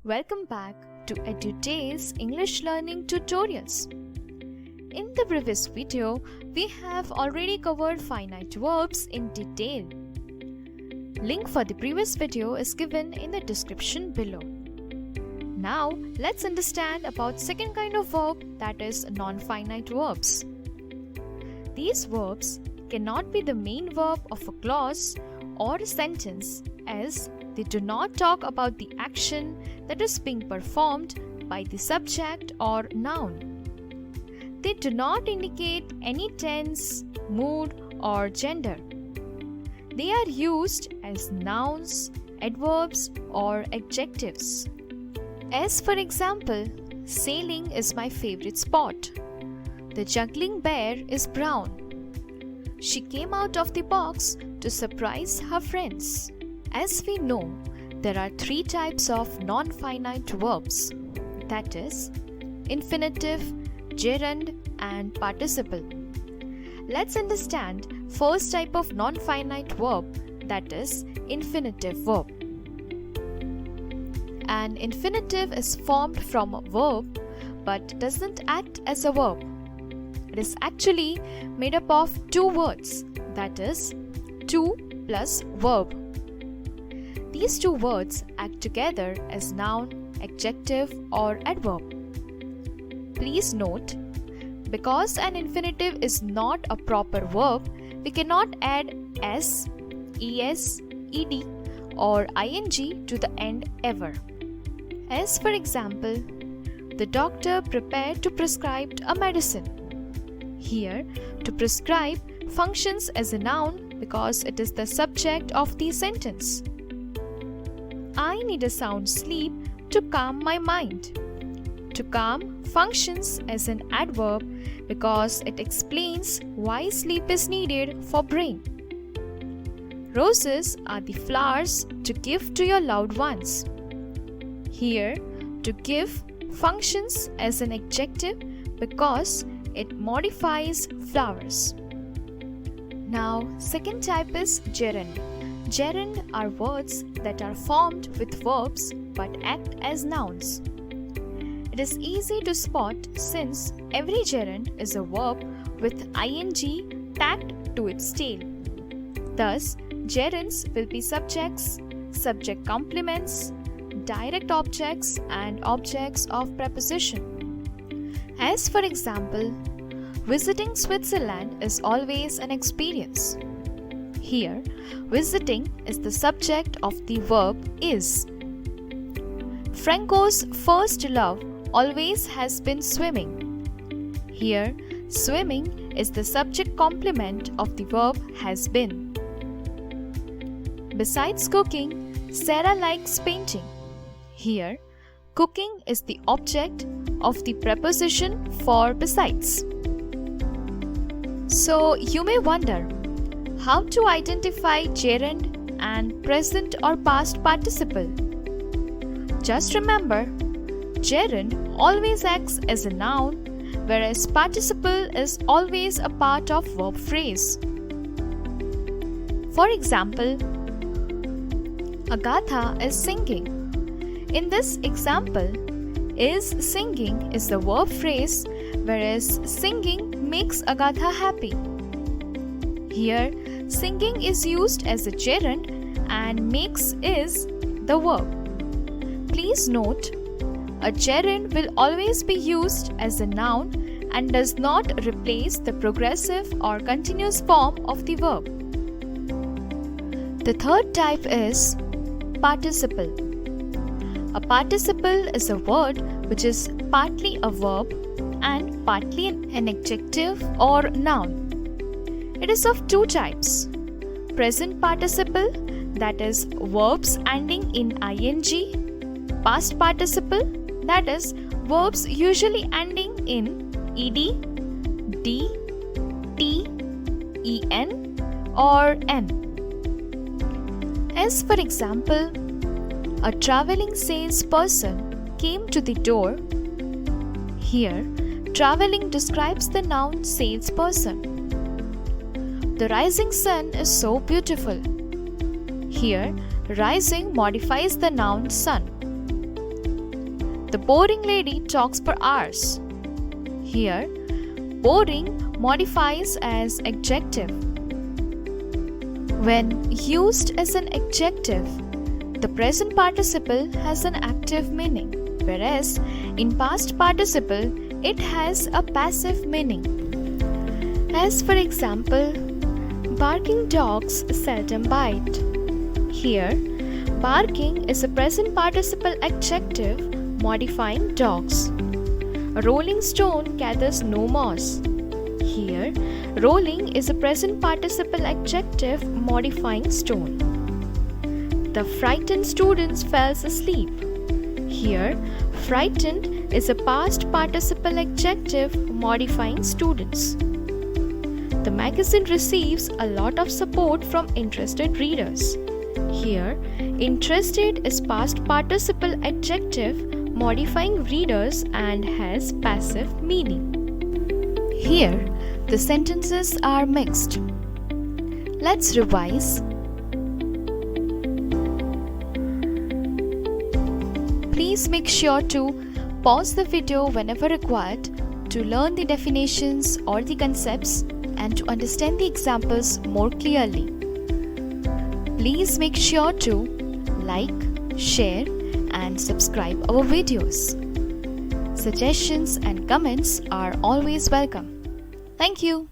Welcome back to EduTay's English Learning Tutorials. In the previous video, we have already covered finite verbs in detail. Link for the previous video is given in the description below. Now, let's understand about second kind of verb, that is non-finite verbs. These verbs cannot be the main verb of a clause or a sentence, as they do not talk about the action that is being performed by the subject or noun. They do not indicate any tense, mood, or gender. They are used as nouns, adverbs, or adjectives. As for example, sailing is my favorite sport. The juggling bear is brown. She came out of the box to surprise her friends. As we know, there are three types of non-finite verbs, that is, infinitive, gerund, and participle. Let's understand first type of non-finite verb, that is, infinitive verb. An infinitive is formed from a verb but doesn't act as a verb. It is actually made up of two words, that is, to plus verb. These two words act together as noun, adjective, or adverb. Please note, because an infinitive is not a proper verb, we cannot add s, es, ed, or ing to the end ever. As for example, the doctor prepared to prescribe a medicine. Here, to prescribe functions as a noun because it is the subject of the sentence. I need a sound sleep to calm my mind. To calm functions as an adverb because it explains why sleep is needed for brain. Roses are the flowers to give to your loved ones. Here, to give functions as an adjective because it modifies flowers. Now, second type is gerund. Gerund are words that are formed with verbs but act as nouns. It is easy to spot since every gerund is a verb with ing tagged to its tail. Thus, gerunds will be subjects, subject complements, direct objects, and objects of preposition. As for example, visiting Switzerland is always an experience. Here, visiting is the subject of the verb is. Franco's first love always has been swimming. Here, swimming is the subject complement of the verb has been. Besides cooking, Sarah likes painting. Here, cooking is the object of the preposition for besides. So, you may wonder, how to identify gerund and present or past participle? Just remember, gerund always acts as a noun, whereas participle is always a part of verb phrase. For example, Agatha is singing. In this example, is singing is the verb phrase, whereas singing makes Agatha happy. Here, singing is used as a gerund and makes is the verb. Please note, a gerund will always be used as a noun and does not replace the progressive or continuous form of the verb. The third type is participle. A participle is a word which is partly a verb and partly an adjective or noun. It is of two types. Present participle, that is verbs ending in ing. Past participle, that is verbs usually ending in ed, d, t, en, or n. As for example, a traveling salesperson came to the door. Here, traveling describes the noun salesperson. The rising sun is so beautiful. Here, rising modifies the noun sun. The boring lady talks for hours. Here, boring modifies as adjective. When used as an adjective, the present participle has an active meaning, whereas in past participle, it has a passive meaning. As for example, barking dogs seldom bite. Here, barking is a present participle adjective modifying dogs. A rolling stone gathers no moss. Here, rolling is a present participle adjective modifying stone. The frightened students fell asleep. Here, frightened is a past participle adjective modifying students. The magazine receives a lot of support from interested readers. Here, interested is past participle adjective modifying readers and has passive meaning. Here, the sentences are mixed. Let's revise. Please make sure to pause the video whenever required to learn the definitions or the concepts and to understand the examples more clearly. Please make sure to like, share, and subscribe our videos. Suggestions and comments are always welcome. Thank you.